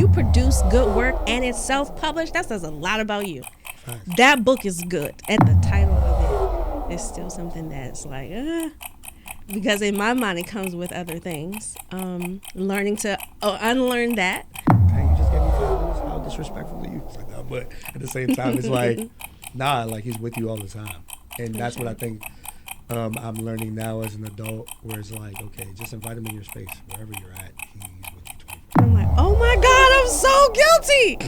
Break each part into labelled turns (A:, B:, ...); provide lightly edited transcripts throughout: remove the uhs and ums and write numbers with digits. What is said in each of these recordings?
A: you produce good work and it's self-published, that says a lot about you. That book is good. And the title of it is still something that's like, because in my mind it comes with other things. Learning to unlearn that.
B: Dang, you just gave me 5 minutes. How disrespectful are you? It's like, no, but at the same time, it's like, nah, like he's with you all the time, and that's what I think I'm learning now as an adult, where it's like, okay, just invite him in your space wherever you're at. He's with you 24.
A: I'm like, oh my God, I'm so guilty.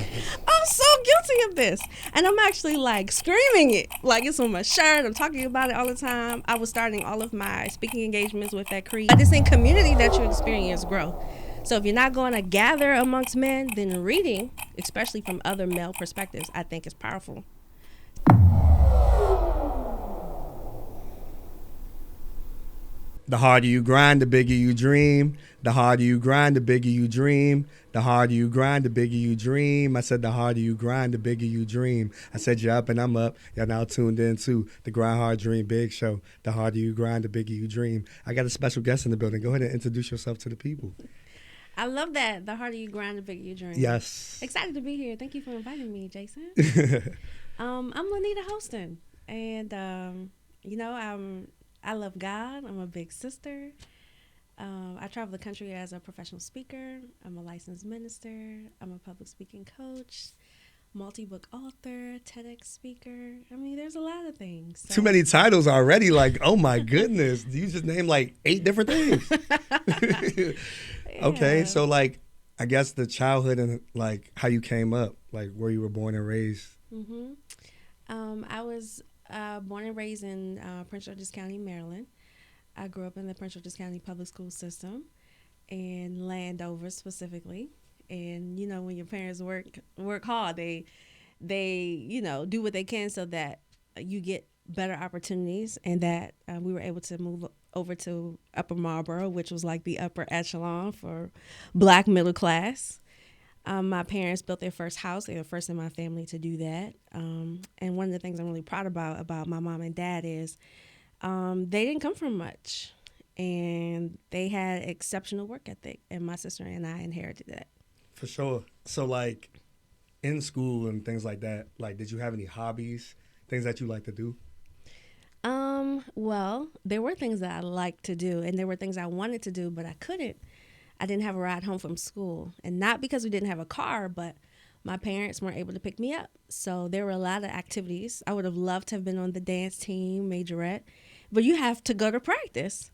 A: I'm so guilty of this. And I'm actually like screaming it. Like it's on my shirt. I'm talking about it all the time. I was starting all of my speaking engagements with that creed. It's in community that you experience growth. So if you're not going to gather amongst men, then reading, especially from other male perspectives, I think is powerful.
B: The harder you grind, the bigger you dream. The harder you grind, the bigger you dream. The harder you grind, the bigger you dream. I said the harder you grind, the bigger you dream. I said you're up and I'm up. You're now tuned in to the Grind Hard Dream Big Show. The harder you grind, the bigger you dream. I got a special guest in the building. Go ahead and introduce yourself to the people.
A: I love that. The harder you grind, the bigger you dream.
B: Yes.
A: Excited to be here. Thank you for inviting me, Jason. I'm Linnita Hosten. And, I love God. I'm a big sister. I travel the country as a professional speaker. I'm a licensed minister. I'm a public speaking coach, multi-book author, TEDx speaker. I mean, there's a lot of things. So.
B: Too many titles already. Like, oh my goodness. You just named like 8 different things.
A: Yeah.
B: Okay, so like, I guess the childhood and like how you came up, like where you were born and raised.
A: Mm-hmm. I was born and raised in Prince George's County, Maryland. I grew up in the Prince George's County public school system, in Landover specifically. And you know, when your parents work hard, they do what they can so that you get better opportunities, and that we were able to move over to Upper Marlboro, which was like the upper echelon for Black middle class. My parents built their first house. They were first in my family to do that. And one of the things I'm really proud about my mom and dad is they didn't come from much, and they had exceptional work ethic, and my sister and I inherited that.
B: For sure. So like in school and things like that, like did you have any hobbies, things that you like to do?
A: Well, there were things that I liked to do, and there were things I wanted to do, but I couldn't. I didn't have a ride home from school, and not because we didn't have a car, but my parents weren't able to pick me up. So there were a lot of activities. I would have loved to have been on the dance team, majorette, but you have to go to practice.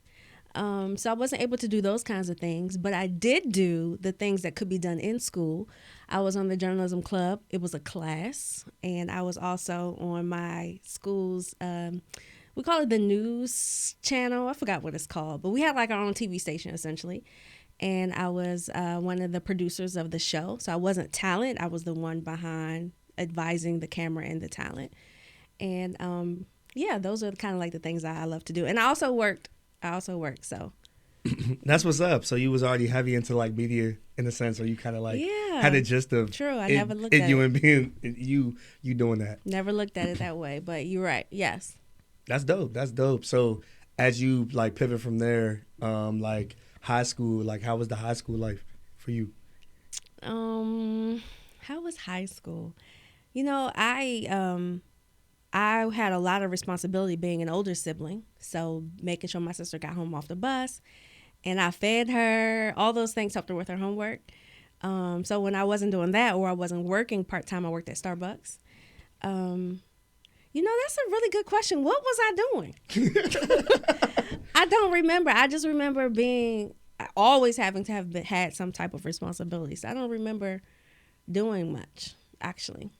A: So I wasn't able to do those kinds of things, but I did do the things that could be done in school. I was on the journalism club. It was a class, and I was also on my school's, we call it the news channel. I forgot what it's called, but we had like our own TV station essentially. And I was one of the producers of the show. So I wasn't talent. I was the one behind advising the camera and the talent. And those are kind of like the things that I love to do. And I also worked. So
B: That's what's up. So you was already heavy into like media in a sense, or you kind of like had a gist of
A: true. I never looked at
B: you
A: it.
B: And being you doing that.
A: Never looked at it that way, but you're right. Yes.
B: That's dope. So as you like pivot from there, like high school, like how was the high school life for you?
A: How was high school? You know, I had a lot of responsibility being an older sibling, so making sure my sister got home off the bus, and I fed her, all those things helped her with her homework. So when I wasn't doing that, or I wasn't working part-time, I worked at Starbucks. That's a really good question. What was I doing? I don't remember. I just remember always having to have had some type of responsibility. So I don't remember doing much, actually.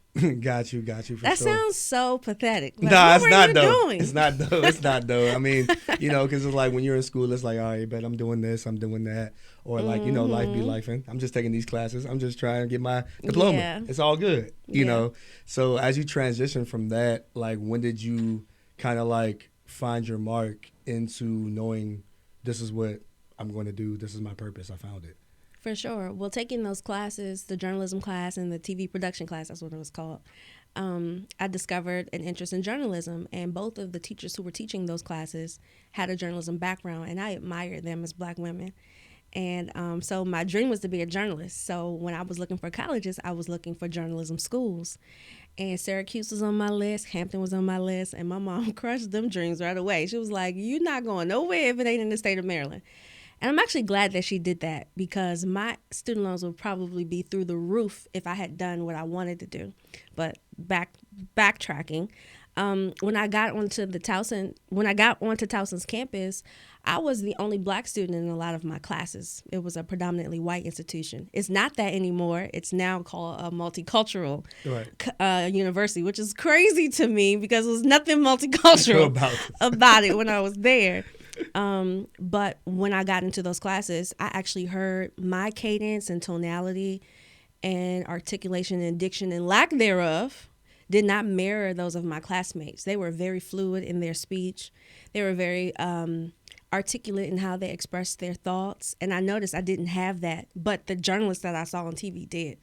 B: Got you. For
A: that
B: sure.
A: sounds so pathetic. Like,
B: nah,
A: what
B: it's not though.
A: doing?
B: It's not though. It's not though. I mean, because it's like when you're in school, it's like, all right, but I'm doing this, I'm doing that, or like life be lifing. I'm just taking these classes. I'm just trying to get my diploma.
A: Yeah.
B: It's all good, you know. So as you transition from that, like when did you kind of like find your mark into knowing this is what I'm going to do? This is my purpose. I found it.
A: For sure. Well, taking those classes, the journalism class and the TV production class, that's what it was called, I discovered an interest in journalism. And both of the teachers who were teaching those classes had a journalism background, and I admired them as Black women. And so my dream was to be a journalist. So when I was looking for colleges, I was looking for journalism schools. And Syracuse was on my list, Hampton was on my list, and my mom crushed them dreams right away. She was like, "You're not going nowhere if it ain't in the state of Maryland." And I'm actually glad that she did that because my student loans would probably be through the roof if I had done what I wanted to do. But backtracking, when I got onto Towson's campus, I was the only black student in a lot of my classes. It was a predominantly white institution. It's not that anymore. It's now called a multicultural university, which is crazy to me because there was nothing multicultural about it when I was there. But when I got into those classes, I actually heard my cadence and tonality and articulation and diction and lack thereof did not mirror those of my classmates. They were very fluid in their speech. They were very articulate in how they expressed their thoughts. And I noticed I didn't have that, but the journalists that I saw on TV did.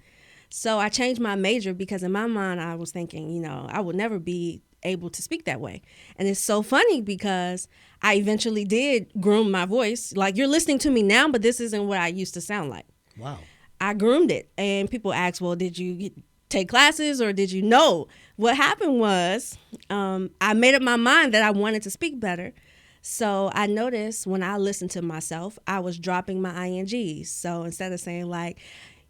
A: So I changed my major because in my mind I was thinking, I would never be able to speak that way. And it's so funny because I eventually did groom my voice. Like, you're listening to me now, but this isn't what I used to sound like.
B: Wow.
A: I groomed it. And people ask, well, did you take classes or did you know? What happened was I made up my mind that I wanted to speak better. So I noticed when I listened to myself, I was dropping my INGs. So instead of saying like,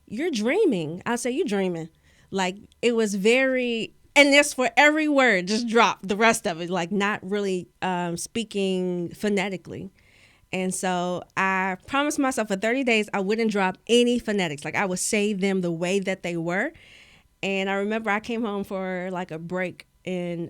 A: you're dreaming, I'll say, you're dreaming. Like, it was very, and this for every word, just drop the rest of it, like not really speaking phonetically. And so I promised myself for 30 days I wouldn't drop any phonetics. Like, I would say them the way that they were. And I remember I came home for like a break in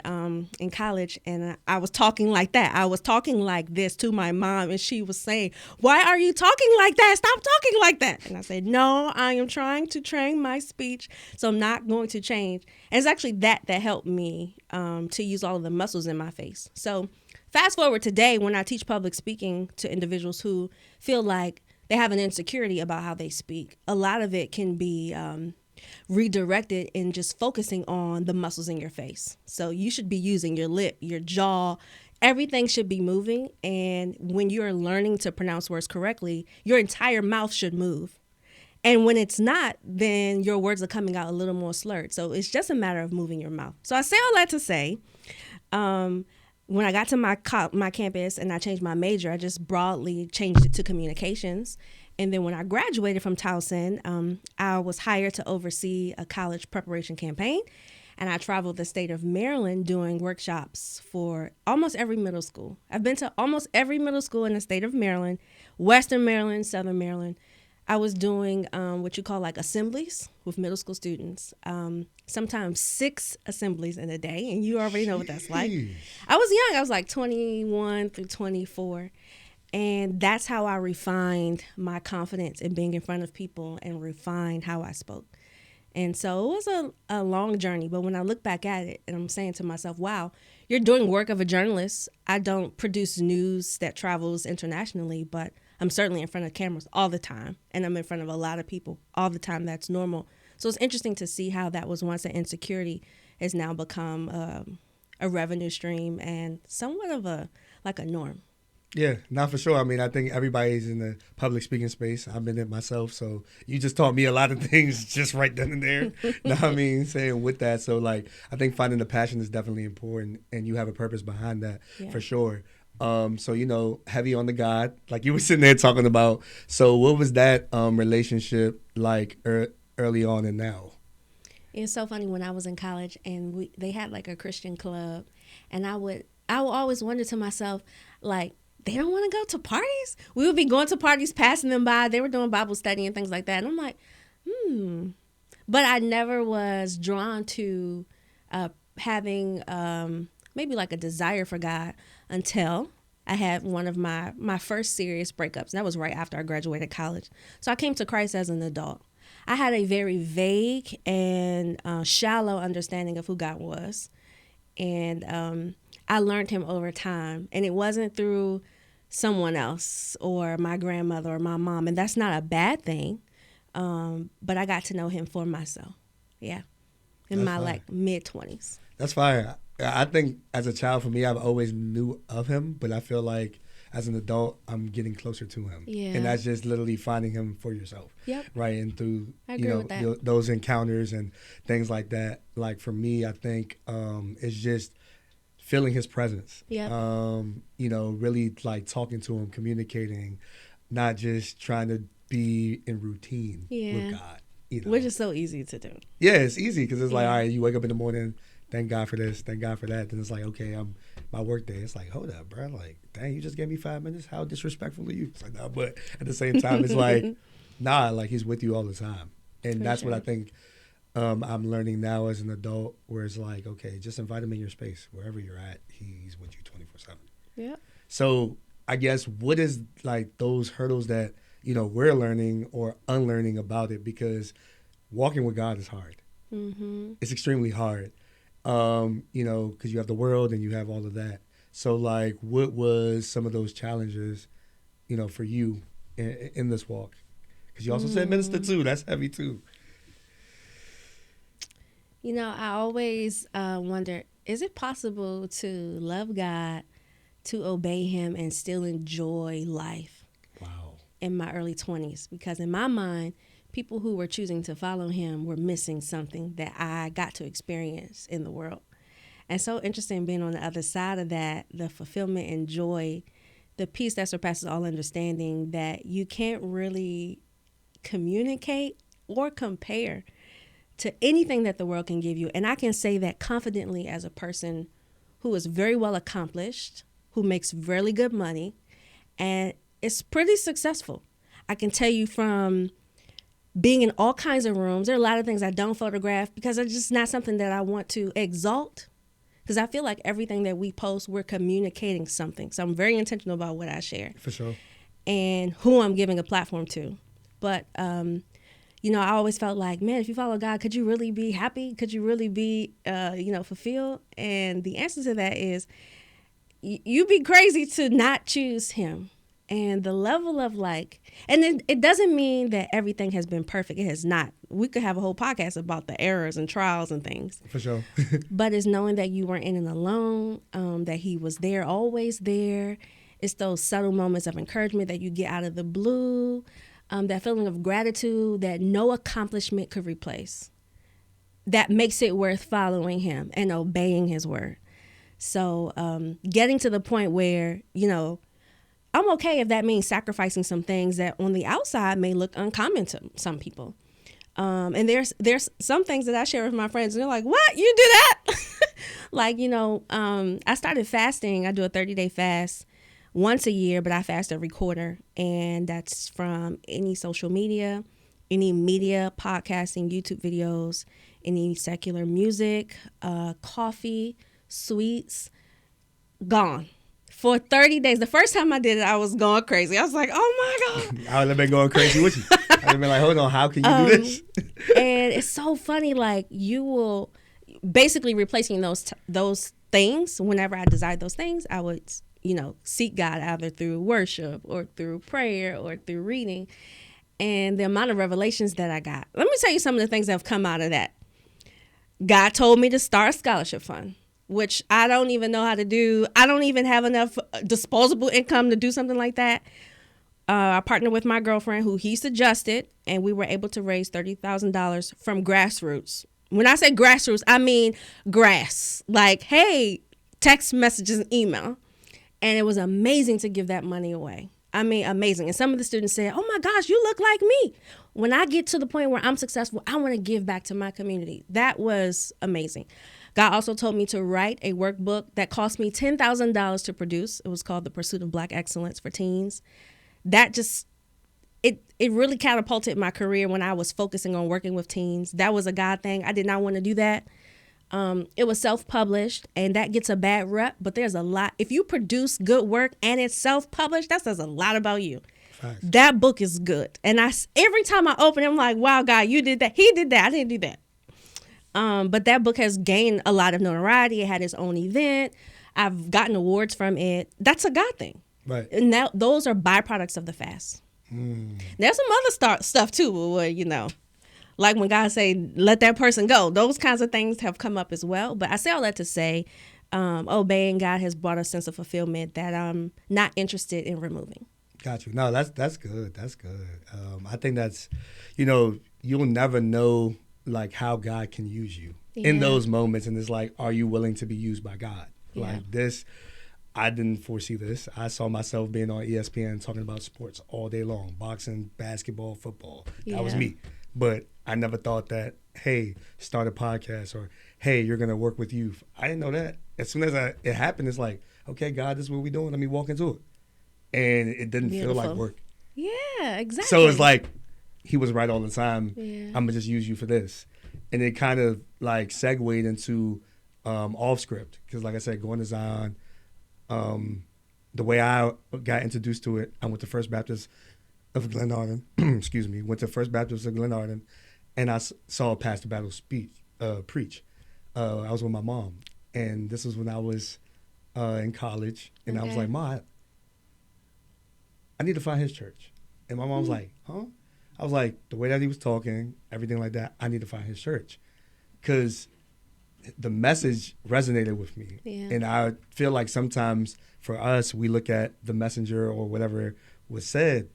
A: college, and I was talking like that. I was talking like this to my mom, and she was saying, "Why are you talking like that? Stop talking like that." And I said, "No, I am trying to train my speech, so I'm not going to change." And it's actually that helped me to use all of the muscles in my face. So fast forward today, when I teach public speaking to individuals who feel like they have an insecurity about how they speak, a lot of it can be redirected in just focusing on the muscles in your face. So you should be using your lip, your jaw, everything should be moving. And when you're learning to pronounce words correctly, your entire mouth should move. And when it's not, then your words are coming out a little more slurred. So it's just a matter of moving your mouth. So I say all that to say, when I got to my campus and I changed my major, I just broadly changed it to communications. And then when I graduated from Towson, I was hired to oversee a college preparation campaign. And I traveled the state of Maryland doing workshops for almost every middle school. I've been to almost every middle school in the state of Maryland, Western Maryland, Southern Maryland. I was doing what you call like assemblies with middle school students, sometimes 6 assemblies in a day. And you already know what that's like. I was young. I was like 21 through 24. And that's how I refined my confidence in being in front of people and refined how I spoke. And so it was a long journey. But when I look back at it, and I'm saying to myself, wow, you're doing work of a journalist. I don't produce news that travels internationally, but I'm certainly in front of cameras all the time. And I'm in front of a lot of people all the time. That's normal. So it's interesting to see how that was once an insecurity has now become a revenue stream and somewhat of a norm.
B: Yeah, not for sure. I mean, I think everybody's in the public speaking space. I've been in myself. So you just taught me a lot of things just right then and there. Know what I mean? Saying with that. So, like, I think finding the passion is definitely important, and you have a purpose behind that for sure. So, heavy on the God, like you were sitting there talking about. So what was that relationship like early on and now?
A: It's so funny when I was in college and they had like a Christian club, and I would always wonder to myself, like, they don't want to go to parties? We would be going to parties, passing them by. They were doing Bible study and things like that. And I'm like, But I never was drawn to having maybe like a desire for God until I had one of my first serious breakups. That was right after I graduated college. So I came to Christ as an adult. I had a very vague and shallow understanding of who God was. And I learned him over time. And it wasn't through someone else or my grandmother or my mom. And that's not a bad thing. But I got to know him for myself. Yeah. In my like mid-20s.
B: That's fire. I think as a child, for me, I've always knew of him, but I feel like as an adult, I'm getting closer to him.
A: Yeah.
B: And that's just literally finding him for yourself.
A: Yep.
B: Right. And through,
A: I agree with that.
B: Those encounters and things like that. Like for me, I think it's just feeling his presence.
A: Yep.
B: Really like talking to him, communicating, not just trying to be in routine with God.
A: Which is so easy to do.
B: Yeah, it's easy because it's like, all right, you wake up in the morning, thank God for this, thank God for that. Then it's like, okay, my work day. It's like, hold up, bro. Like, dang, you just gave me 5 minutes. How disrespectful are you? It's like, nah, but at the same time, it's like, nah, like he's with you all the time. And that's what I think I'm learning now as an adult, where it's like, okay, just invite him in your space. Wherever you're at, he's with you 24/7.
A: Yeah.
B: So I guess what is like those hurdles that, we're learning or unlearning about it, because walking with God is hard.
A: Mm-hmm.
B: It's extremely hard, because you have the world and you have all of that. So, like, what was some of those challenges, for you in this walk? Because you also said minister too. That's heavy too.
A: I always wonder, is it possible to love God, to obey him, and still enjoy life?
B: Wow.
A: In my early 20s, because in my mind, people who were choosing to follow him were missing something that I got to experience in the world. And so interesting being on the other side of that, the fulfillment and joy, the peace that surpasses all understanding, that you can't really communicate or compare to anything that the world can give you. And I can say that confidently as a person who is very well accomplished, who makes really good money, and it's pretty successful. I can tell you from being in all kinds of rooms, there are a lot of things I don't photograph because it's just not something that I want to exalt, because I feel like everything that we post, we're communicating something. So I'm very intentional about what I share.
B: For sure.
A: And who I'm giving a platform to. But, I always felt like, man, if you follow God, could you really be happy? Could you really be, fulfilled? And the answer to that is, you'd be crazy to not choose him. And the level of and it doesn't mean that everything has been perfect. It has not. We could have a whole podcast about the errors and trials and things.
B: For sure.
A: But it's knowing that you weren't in it alone, that he was there, always there. It's those subtle moments of encouragement that you get out of the blue, that feeling of gratitude that no accomplishment could replace. That makes it worth following him and obeying his word. So getting to the point where, I'm okay if that means sacrificing some things that on the outside may look uncommon to some people. And there's some things that I share with my friends and they're like, what? You do that? I started fasting. I do a 30-day fast once a year, but I fast every quarter. And that's from any social media, any media, podcasting, YouTube videos, any secular music, coffee, sweets, gone. For 30 days. The first time I did it, I was going crazy. I was like, oh, my God.
B: I would have been going crazy with you. I would have been like, hold on, how can you do this?
A: And it's so funny, you will basically replacing those things. Whenever I desired those things, I would, seek God either through worship or through prayer or through reading. And the amount of revelations that I got. Let me tell you some of the things that have come out of that. God told me to start a scholarship fund, which I don't even know how to do. I don't even have enough disposable income to do something like that. I partnered with my girlfriend who he suggested, and we were able to raise $30,000 from grassroots. When I say grassroots, I mean grass. Hey, text messages and email. And it was amazing to give that money away. I mean, amazing. And some of the students said, oh my gosh, you look like me. When I get to the point where I'm successful, I want to give back to my community. That was amazing. God also told me to write a workbook that cost me $10,000 to produce. It was called The Pursuit of Black Excellence for Teens. That just, it really catapulted my career when I was focusing on working with teens. That was a God thing. I did not want to do that. It was self-published, and that gets a bad rep, but there's a lot. If you produce good work and it's self-published, that says a lot about you.
B: Facts.
A: That book is good. And every time I open it, I'm like, wow, God, you did that. He did that. I didn't do that. But that book has gained a lot of notoriety. It had its own event. I've gotten awards from it. That's a God thing.
B: Right.
A: And those are byproducts of the fast. There's some other stuff too, where, like when God say, let that person go. Those kinds of things have come up as well. But I say all that to say, obeying God has brought a sense of fulfillment that I'm not interested in removing.
B: Got you. No, that's good. That's good. I think that's, you'll never know like how God can use you in those moments, and it's like, are you willing to be used by God?
A: Yeah.
B: Like this, I didn't foresee this. I saw myself being on ESPN talking about sports all day long, boxing, basketball, football. That was me. But I never thought that, hey, start a podcast, or hey, you're gonna work with youth. I didn't know that. As soon as it happened, it's like, okay, God, this is what we're doing. Let me walk into it. And it didn't feel like work.
A: Yeah, exactly.
B: So it's like, he was right all the time.
A: Yeah.
B: I'm going to just use you for this. And it kind of like segued into off script. Because like I said, going to Zion, the way I got introduced to it, I went to First Baptist of Glenarden. Excuse me. Went to First Baptist of Glenarden. And I saw Pastor Battle preach. I was with my mom. And this was when I was in college. And I was like, Ma, I need to find his church. And my mom was like, huh? I was like, the way that he was talking, everything like that, I need to find his church. Because the message resonated with me.
A: Yeah.
B: And I feel like sometimes for us, we look at the messenger or whatever was said.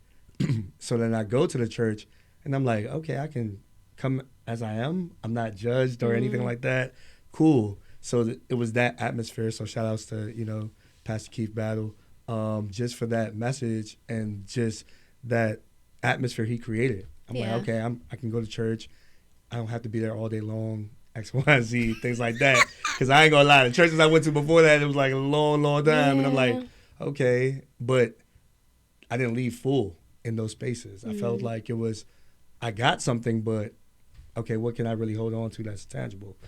B: So then I go to the church and I'm like, okay, I can come as I am. I'm not judged or anything like that. Cool. So it was that atmosphere. So shout outs to, Pastor Keith Battle. Just for that message and just that atmosphere he created. I'm like, okay, I can go to church. I don't have to be there all day long, X, Y, Z, things like that. Because I ain't going to lie, the churches I went to before that, it was like a long, long time. And I'm like, okay. But I didn't leave full in those spaces. I felt like I got something, but okay, what can I really hold on to that's tangible?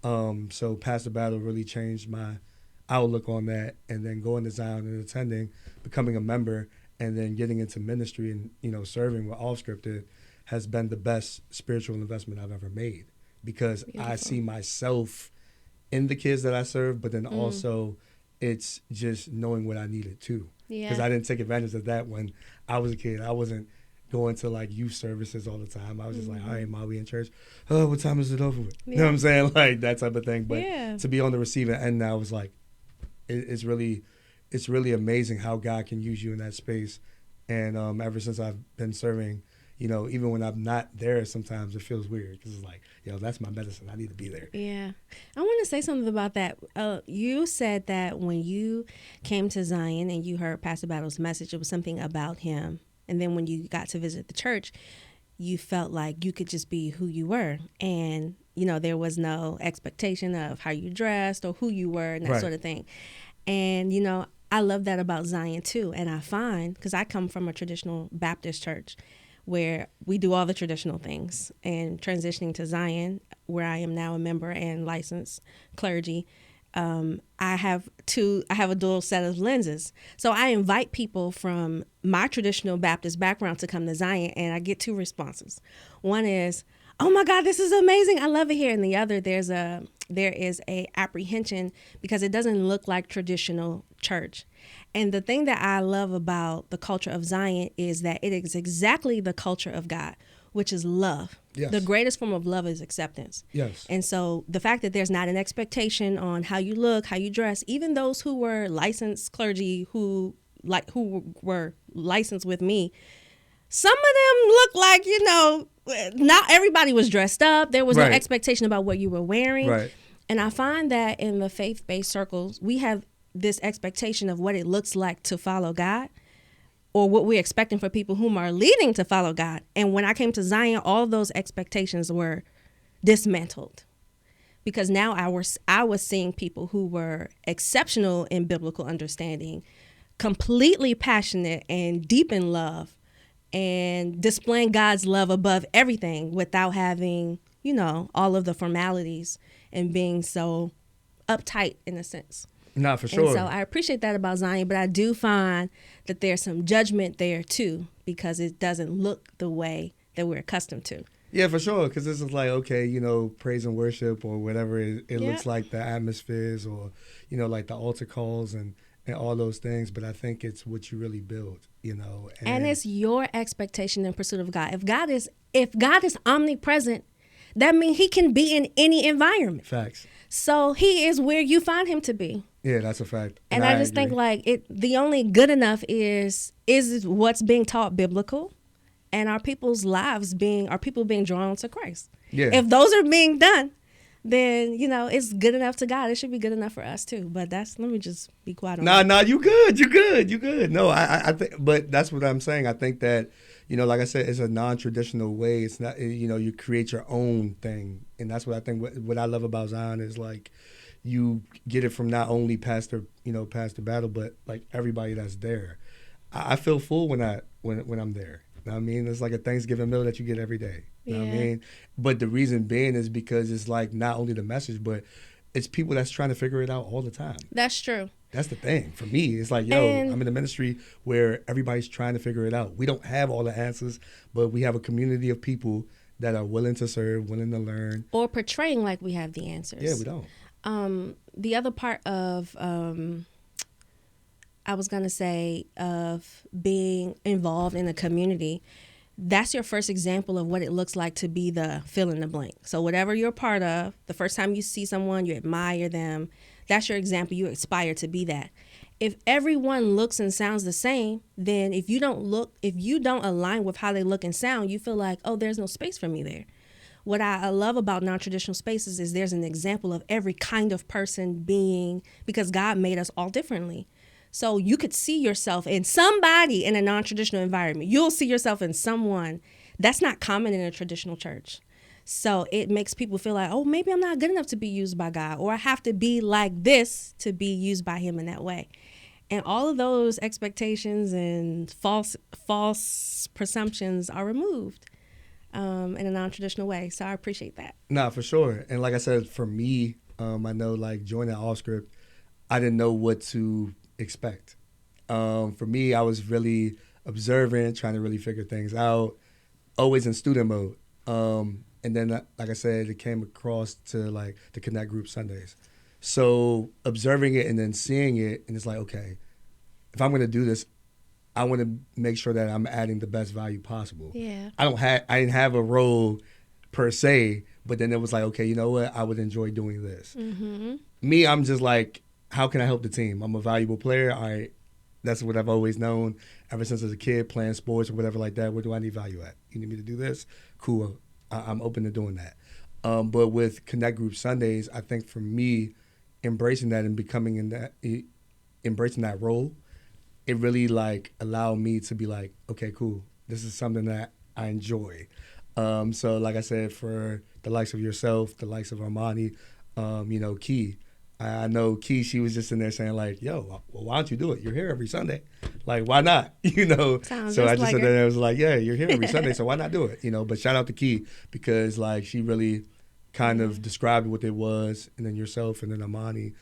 B: So Pastor Battle really changed my outlook on that, and then going to Zion and attending, becoming a member, and then getting into ministry and serving with Off Scripted has been the best spiritual investment I've ever made, because I see myself in the kids that I serve, but then also it's just knowing what I needed too. Because I didn't take advantage of that when I was a kid. I wasn't going to like youth services all the time. I was just like, all right, Ma, we in church. Oh, what time is it over with? You know what I'm saying? Like that type of thing. But to be on the receiving end now was like, it's really amazing how God can use you in that space. And ever since I've been serving, even when I'm not there, sometimes it feels weird because it's like, that's my medicine. I need to be there.
A: Yeah. I want to say something about that. You said that when you came to Zion and you heard Pastor Battle's message, it was something about him. And then when you got to visit the church, you felt like you could just be who you were. And there was no expectation of how you dressed or who you were and that sort of thing. And, I love that about Zion too. And I find, because I come from a traditional Baptist church where we do all the traditional things, and transitioning to Zion, where I am now a member and licensed clergy, I have a dual set of lenses. So I invite people from my traditional Baptist background to come to Zion, and I get two responses. One is, oh my God, this is amazing, I love it here. And the other, there is a apprehension because it doesn't look like traditional church. And the thing that I love about the culture of Zion is that it is exactly the culture of God, which is love.
B: Yes.
A: The greatest form of love is acceptance.
B: Yes.
A: And so the fact that there's not an expectation on how you look, how you dress, even those who were licensed clergy who were licensed with me, some of them look like, not everybody was dressed up. There was no expectation about what you were wearing.
B: Right.
A: And I find that in the faith-based circles, we have this expectation of what it looks like to follow God, or what we're expecting for people whom are leading to follow God. And when I came to Zion, all of those expectations were dismantled, because now I was seeing people who were exceptional in biblical understanding, completely passionate and deep in love, and displaying God's love above everything without having, all of the formalities and being so uptight in a sense.
B: Not for sure.
A: And so I appreciate that about Zion, but I do find that there's some judgment there too, because it doesn't look the way that we're accustomed to.
B: Yeah, for sure. Because this is like, okay, praise and worship or whatever it looks like, the atmospheres or, like the altar calls and all those things. But I think it's what you really build, And
A: it's your expectation in pursuit of God. If God is omnipresent, that means he can be in any environment.
B: Facts.
A: So he is where you find him to be.
B: Yeah, that's a fact.
A: And I just
B: agree.
A: think like the only good enough is what's being taught biblical, and are people being drawn to Christ.
B: Yeah.
A: If those are being done, then it's good enough to God. It should be good enough for us too. But let me just be quiet on that.
B: Nah, you good. No, I think, but that's what I'm saying. I think that, like I said, it's a non-traditional way. It's not, you create your own thing, and that's what I think. What I love about Zion is like, you get it from not only Pastor Battle, but like everybody that's there. I feel full when I'm there. You know what I mean? It's like a Thanksgiving meal that you get every day. You know what I mean? But the reason being is because it's like not only the message, but it's people that's trying to figure it out all the time.
A: That's true.
B: That's the thing. For me, it's like, I'm in a ministry where everybody's trying to figure it out. We don't have all the answers, but we have a community of people that are willing to serve, willing to learn.
A: Or portraying like we have the answers.
B: Yeah, we don't.
A: The other part of, I was going to say, of being involved in a community, that's your first example of what it looks like to be the fill in the blank. So whatever you're part of, the first time you see someone, you admire them. That's your example. You aspire to be that. If everyone looks and sounds the same, then if you don't align with how they look and sound, you feel like, oh, there's no space for me there. What I love about non-traditional spaces is there's an example of every kind of person being, because God made us all differently. So you could see yourself in somebody in a non-traditional environment. You'll see yourself in someone. That's not common in a traditional church. So it makes people feel like, oh, maybe I'm not good enough to be used by God, or I have to be like this to be used by him in that way. And all of those expectations and false presumptions are removed in a non-traditional way. So I appreciate that.
B: Nah, for sure. And like I said, for me, I know like joining Off Script, I didn't know what to expect. For me, I was really observant, trying to really figure things out, always in student mode. And then, like I said, it came across to like the Connect Group Sundays. So observing it and then seeing it, and it's like, okay, if I'm going to do this, I want to make sure that I'm adding the best value possible.
A: Yeah.
B: I didn't have a role per se, but then it was like, okay, you know what? I would enjoy doing this.
A: Mm-hmm.
B: Me, I'm just like, how can I help the team? I'm a valuable player. That's what I've always known ever since as a kid, playing sports or whatever like that. Where do I need value at? You need me to do this? Cool. I'm open to doing that. But with Connect Group Sundays, I think for me, embracing that and embracing that role, it really like allowed me to be like, okay, cool. This is something that I enjoy. So like I said, for the likes of yourself, the likes of Armani, Key, I know Key, she was just in there saying like, yo, well, why don't you do it? You're here every Sunday. Like, why not?
A: Sounds
B: So I just
A: like
B: said that I was like, yeah, you're here every Sunday, so why not do it? But shout out to Key because like she really kind of described what it was, and then yourself and then Armani.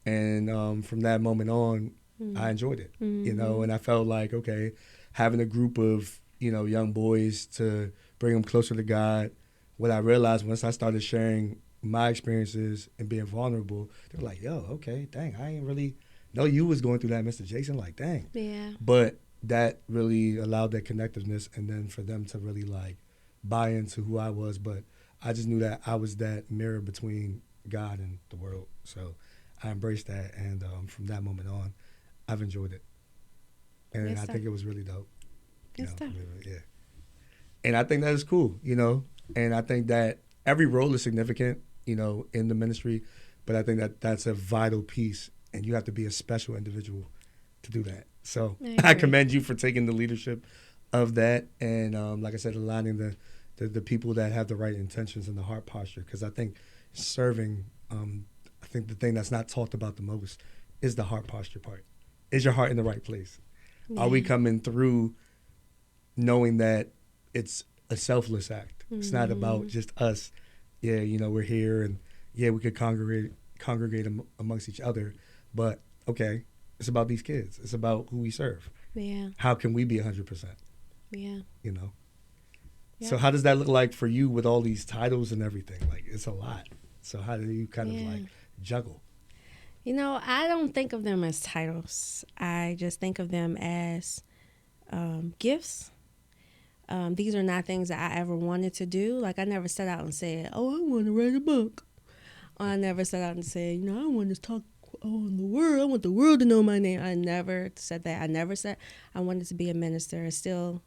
B: And from that moment on, I enjoyed it, and I felt like, okay, having a group of, young boys to bring them closer to God. What I realized once I started sharing my experiences and being vulnerable, they were like, yo, okay, dang, I ain't really know you was going through that, Mr. Jason, like, dang.
A: Yeah.
B: But that really allowed that connectiveness, and then for them to really like buy into who I was. But I just knew that I was that mirror between God and the world. So I embraced that, and from that moment on, I've enjoyed it. And
A: Good
B: I
A: stuff.
B: think it was really dope.
A: Good stuff.
B: Yeah. And I think that is cool, and I think that every role is significant, in the ministry, but I think that that's a vital piece, and you have to be a special individual to do that. So I commend you for taking the leadership of that, and like I said, aligning the people that have the right intentions and the heart posture, because I think serving, I think the thing that's not talked about the most is the heart posture part. Is your heart in the right place? Yeah. Are we coming through knowing that it's a selfless act? Mm-hmm. It's not about just us. Yeah, we're here, and yeah, we could congregate amongst each other, but okay, it's about these kids. It's about who we serve.
A: Yeah.
B: How can we be 100%?
A: Yeah.
B: Yeah.
A: So
B: how does that look like for you with all these titles and everything? Like, it's a lot. So how do you kind of like juggle?
A: I don't think of them as titles. I just think of them as gifts. These are not things that I ever wanted to do. Like, I never set out and said, oh, I want to write a book. I never set out and said, I want to talk on the world. I want the world to know my name. I never said that. I never said I wanted to be a minister. I still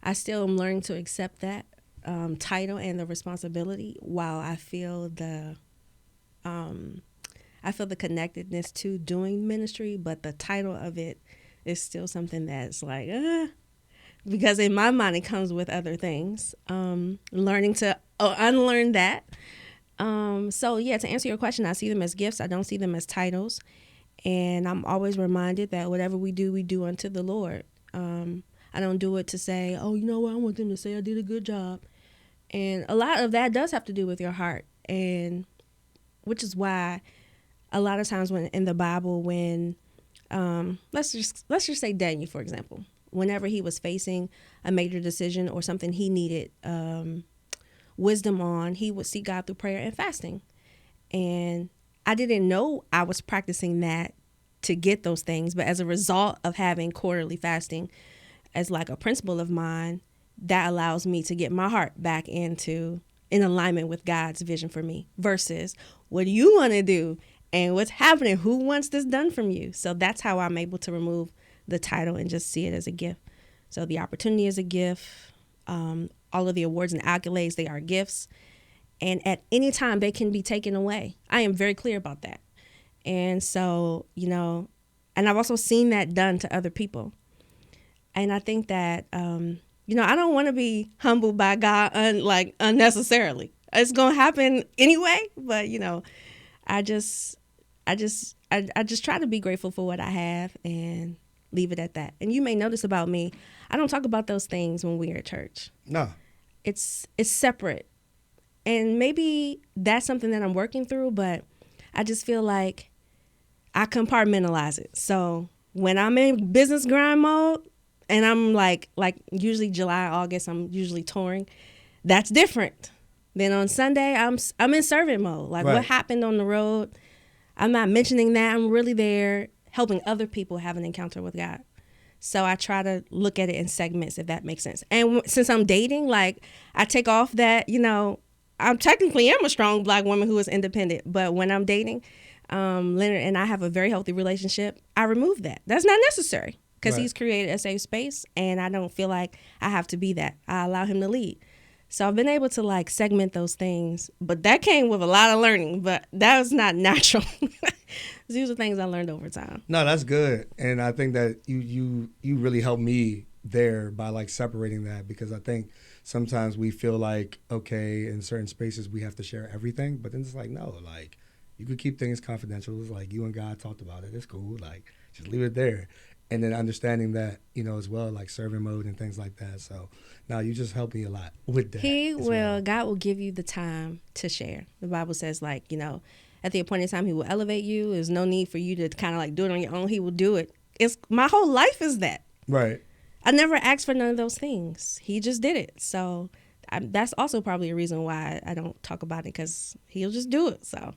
A: am learning to accept that title and the responsibility, while I feel the connectedness to doing ministry, but the title of it is still something that's like, because in my mind it comes with other things. Learning to unlearn that. So yeah, to answer your question, I see them as gifts. I don't see them as titles. And I'm always reminded that whatever we do unto the Lord. I don't do it to say, oh, you know what, I want them to say I did a good job. And a lot of that does have to do with your heart. And which is why a lot of times when in the Bible, when let's just say Daniel, for example, whenever he was facing a major decision or something he needed wisdom on, he would seek God through prayer and fasting. And I didn't know I was practicing that to get those things, but as a result of having quarterly fasting as like a principle of mine, that allows me to get my heart back in alignment with God's vision for me versus what do you want to do and what's happening, who wants this done from you. So that's how I'm able to remove the title and just see it as a gift. So the opportunity is a gift. All of the awards and accolades, they are gifts. And at any time they can be taken away. I am very clear about that. And so, and I've also seen that done to other people. And I think that, I don't want to be humbled by God unnecessarily. It's going to happen anyway. But, I just try to be grateful for what I have and leave it at that. And you may notice about me, I don't talk about those things when we're at church.
B: No.
A: It's separate. And maybe that's something that I'm working through, but I just feel like I compartmentalize it. So when I'm in business grind mode and I'm like usually July, August, I'm usually touring. That's different. Then on Sunday, I'm in servant mode. Like What happened on the road, I'm not mentioning that. I'm really there helping other people have an encounter with God. So I try to look at it in segments, if that makes sense. And since I'm dating, I take off that, I'm technically am a strong Black woman who is independent. But when I'm dating, Leonard and I have a very healthy relationship. I remove that. That's not necessary because he's created a safe space, and I don't feel like I have to be that. I allow him to lead. So I've been able to segment those things, but that came with a lot of learning, but that was not natural. These are things I learned over time.
B: No, that's good. And I think that you really helped me there by separating that, because I think sometimes we feel like, okay, in certain spaces we have to share everything, but then it's no, you could keep things confidential. It's you and God talked about it. It's cool. Just leave it there. And then understanding that, as well, serving mode and things like that. So now you just helped me a lot with that.
A: God will give you the time to share. The Bible says at the appointed time, he will elevate you. There's no need for you to kind of do it on your own. He will do it. My whole life is that. Right. I never asked for none of those things. He just did it. So that's also probably a reason why I don't talk about it, because he'll just do it. So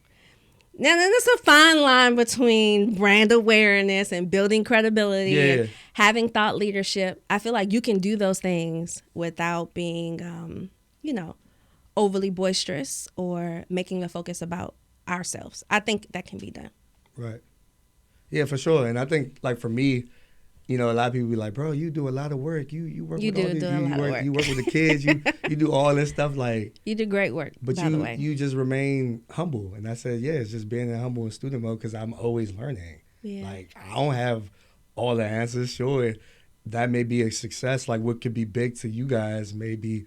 A: now there's a fine line between brand awareness and building credibility and having thought leadership. I feel like you can do those things without being, overly boisterous or making the focus about ourselves. I think that can be done.
B: Right. Yeah, for sure. And I think for me, a lot of people be like, bro, you do a lot of work. You work with all these, you work with the kids. You do all this stuff.
A: You do great work,
B: but
A: by the way.
B: You just remain humble. And I said, it's just being in humble and student mode, because I'm always learning. Yeah. I don't have all the answers. Sure, that may be a success. What could be big to you guys may be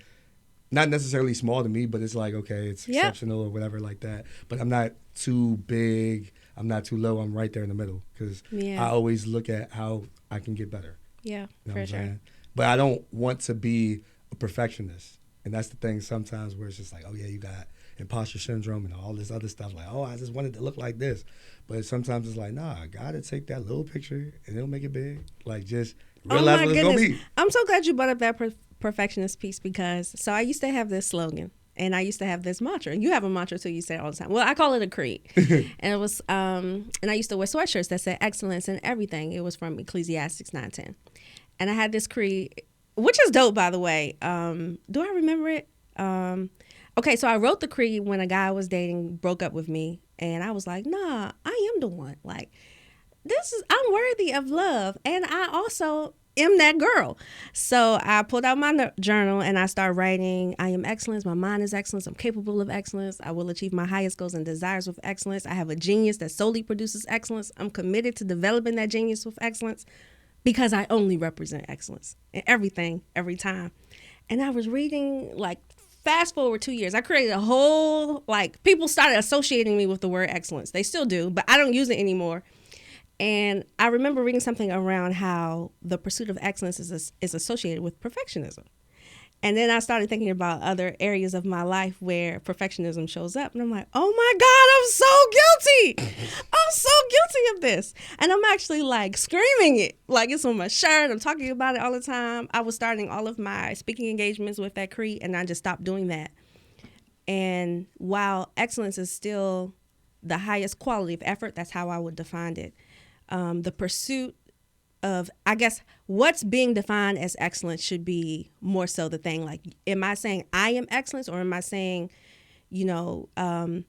B: not necessarily small to me, but it's okay, it's exceptional or whatever like that. But I'm not too big. I'm not too low. I'm right there in the middle, because I always look at how I can get better.
A: Yeah, for sure.
B: But I don't want to be a perfectionist. And that's the thing sometimes where it's just you got imposter syndrome and all this other stuff. I just wanted to look like this. But sometimes it's nah, God will take that little picture and it'll make it big. Just realize what it's going to be.
A: I'm so glad you brought up that perfectionist piece, because I used to have this slogan. And I used to have this mantra. You have a mantra too, you say it all the time. Well, I call it a creed. And it was, and I used to wear sweatshirts that said excellence in everything. It was from Ecclesiastes 9:10. And I had this creed, which is dope, by the way. Do I remember it? Okay, so I wrote the creed when a guy I was dating broke up with me, and I was like, nah, I am the one. Like, I'm worthy of love, and I also am that girl. So I pulled out my journal and I started writing, I am excellence, my mind is excellence, I'm capable of excellence, I will achieve my highest goals and desires with excellence, I have a genius that solely produces excellence, I'm committed to developing that genius with excellence because I only represent excellence in everything, every time. And I was reading, like, fast forward 2 years, I created a whole, like, people started associating me with the word excellence. They still do, but I don't use it anymore. And I remember reading something around how the pursuit of excellence is associated with perfectionism. And then I started thinking about other areas of my life where perfectionism shows up. And I'm like, oh my God, I'm so guilty. I'm so guilty of this. And I'm actually like screaming it. Like it's on my shirt. I'm talking about it all the time. I was starting all of my speaking engagements with that creed, and I just stopped doing that. And while excellence is still the highest quality of effort, that's how I would define it. The pursuit of, I guess, what's being defined as excellence should be more so the thing. Like, am I saying I am excellence, or am I saying, the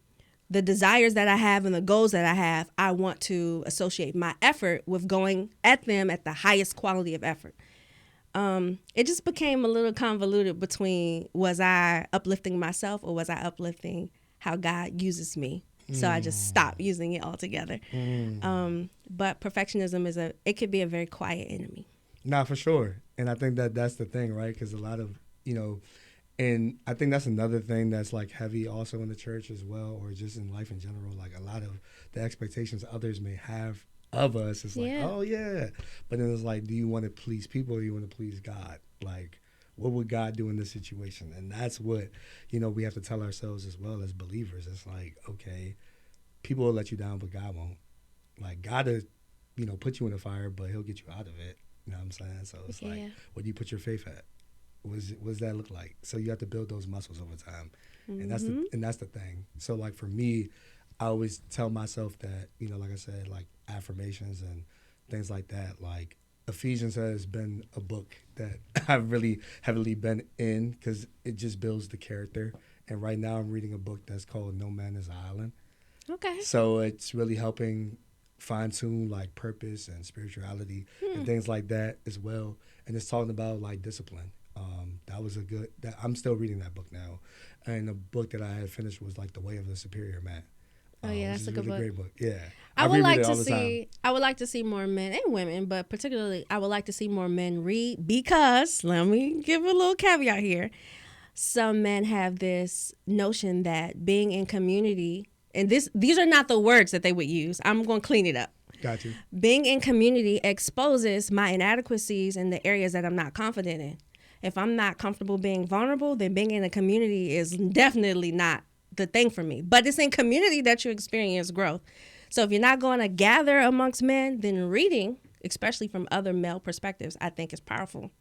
A: desires that I have and the goals that I have, I want to associate my effort with going at them at the highest quality of effort. It just became a little convoluted between, was I uplifting myself or was I uplifting how God uses me? So I just stopped using it altogether. But perfectionism it could be a very quiet enemy.
B: Nah, for sure. And I think that's the thing, right? Because a lot of, and I think that's another thing that's like heavy also in the church as well, or just in life in general. Like a lot of the expectations others may have of us is like, oh yeah. But then it's like, do you want to please people or do you want to please God? Like, what would God do in this situation? And that's what, we have to tell ourselves as well as believers. It's like, okay, people will let you down, but God won't. Like, God will, put you in the fire, but he'll get you out of it. You know what I'm saying? So it's like, where do you put your faith at? What does that look like? So you have to build those muscles over time. And that's the thing. So like for me, I always tell myself that, like I said, like affirmations and things like that, like Ephesians has been a book that I've really heavily been in because it just builds the character. And right now I'm reading a book that's called No Man is an Island.
A: Okay.
B: So it's really helping fine-tune like purpose and spirituality and things like that as well. And it's talking about like discipline. That was I'm still reading that book now. And the book that I had finished was like The Way of the Superior Man.
A: Oh yeah, that's a good
B: really
A: book.
B: Great book. Yeah.
A: I would like to see more men and women, but particularly I would like to see more men read because, let me give a little caveat here. Some men have this notion that being in community, and these are not the words that they would use. I'm going to clean it up.
B: Got you.
A: Being in community exposes my inadequacies in the areas that I'm not confident in. If I'm not comfortable being vulnerable, then being in a community is definitely not the thing for me. But it's in community that you experience growth. So if you're not going to gather amongst men, then reading, especially from other male perspectives, I think is powerful.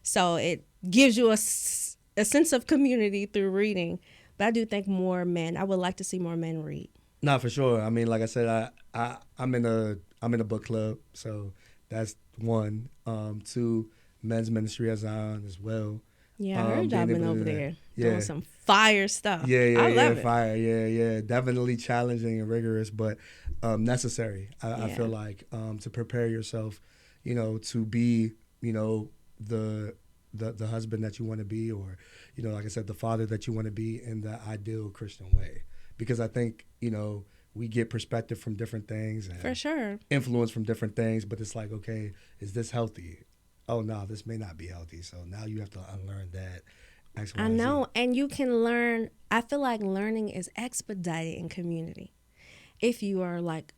A: So it gives you a sense of community through reading. But I do think I would like to see more men read.
B: No, for sure. I mean, like I said, I'm in a book club, so that's one. Two, men's ministry as on as well.
A: Yeah, I heard y'all been over there doing some fire stuff. I love it.
B: Fire. Yeah. Definitely challenging and rigorous, but necessary. I feel like to prepare yourself, to be, the husband that you want to be, or, like I said, the father that you want to be in the ideal Christian way. Because I think, we get perspective from different things and
A: for sure
B: influence from different things, but it's like, okay, is this healthy? Oh no, this may not be healthy. So now you have to unlearn that. X, y,
A: I know, and you can learn. I feel like learning is expedited in community if you are like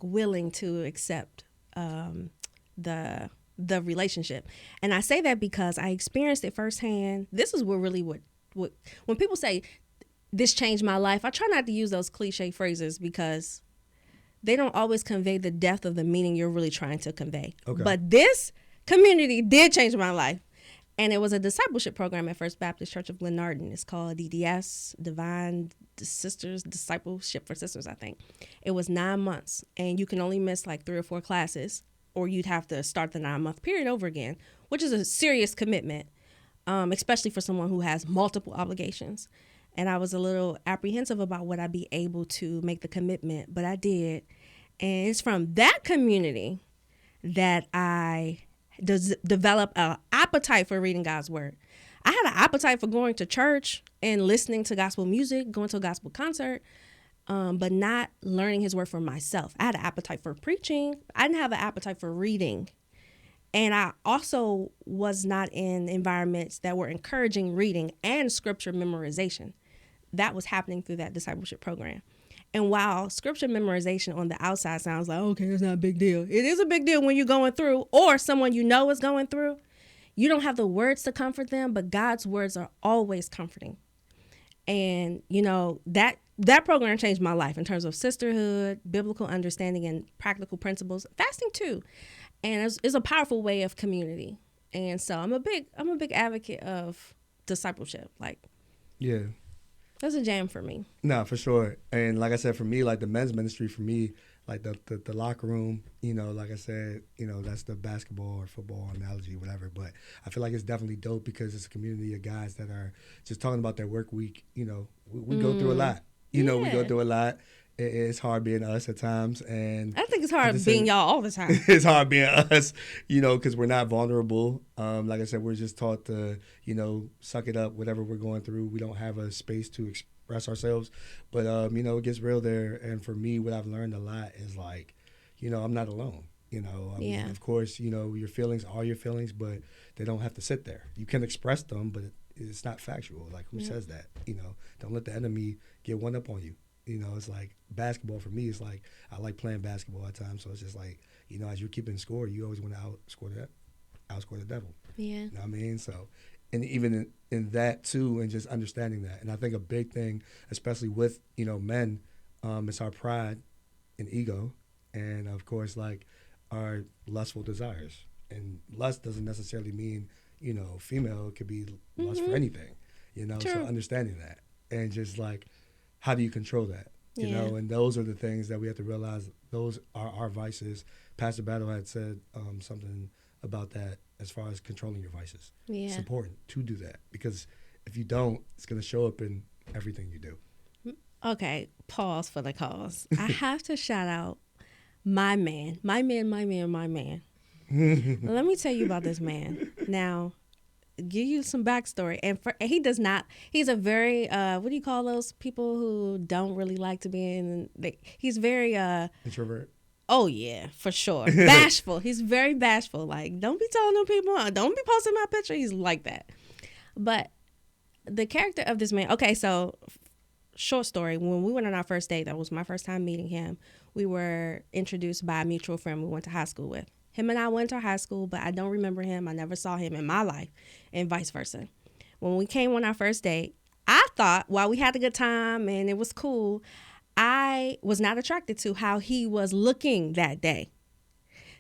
A: willing to accept the relationship. And I say that because I experienced it firsthand. This is what when people say this changed my life, I try not to use those cliche phrases because they don't always convey the depth of the meaning you're really trying to convey. Okay. But this community did change my life. And it was a discipleship program at First Baptist Church of Glenarden. It's called DDS, Divine Sisters, Discipleship for Sisters, I think. It was 9 months, and you can only miss like 3 or 4 classes, or you'd have to start the 9-month period over again, which is a serious commitment, especially for someone who has multiple obligations. And I was a little apprehensive about would I be able to make the commitment, but I did. And it's from that community that I developed an appetite for reading God's word. I had an appetite for going to church and listening to gospel music, going to a gospel concert, but not learning his word for myself. I had an appetite for preaching. I didn't have an appetite for reading. And I also was not in environments that were encouraging reading and scripture memorization. That was happening through that discipleship program. And while scripture memorization on the outside sounds like, okay, it's not a big deal. It is a big deal when you're going through, or someone you know is going through. You don't have the words to comfort them, but God's words are always comforting. And, that program changed my life in terms of sisterhood, biblical understanding, and practical principles. Fasting too. And it's a powerful way of community. And so I'm a big advocate of discipleship.
B: Yeah.
A: That's a jam for me.
B: No, for sure. And like I said, for me, like the men's ministry, for me, like the locker room, like I said, that's the basketball or football analogy, whatever. But I feel like it's definitely dope because it's a community of guys that are just talking about their work week. We go through a lot. We go through a lot. It's hard being us at times. And
A: I think it's hard being y'all all the time.
B: It's hard being us, because we're not vulnerable. Like I said, we're just taught to, suck it up, whatever we're going through. We don't have a space to express ourselves. But, it gets real there. And for me, what I've learned a lot is like, I'm not alone. I mean, of course, your feelings are your feelings, but they don't have to sit there. You can express them, but it's not factual. Like, who says that? Don't let the enemy get one up on you. It's like basketball for me. It's like I like playing basketball at times. So it's just like, as you're keeping score, you always want to outscore the devil.
A: Yeah.
B: You know what I mean? So, and even in that too, and just understanding that. And I think a big thing, especially with, men, it's our pride and ego. And of course, like our lustful desires. And lust doesn't necessarily mean, female. It could be lust for anything,
A: True.
B: So understanding that and just like, how do you control that? And those are the things that we have to realize. Those are our vices. Pastor Battle had said something about that as far as controlling your vices. Yeah. It's important to do that because if you don't, it's going to show up in everything you do.
A: Okay, pause for the cause. I have to shout out my man. Let me tell you about this man. Now, give you some backstory. And he's a very, what do you call those people who don't really like to be in, he's very,
B: introvert.
A: Oh yeah, for sure. Bashful. He's very bashful. Like, don't be telling them people, don't be posting my picture. He's like that. But the character of this man, okay, so short story. When we went on our first date, that was my first time meeting him, we were introduced by a mutual friend we went to high school with. Him and I went to high school, but I don't remember him. I never saw him in my life, and vice versa. When we came on our first date, I thought while we had a good time and it was cool, I was not attracted to how he was looking that day.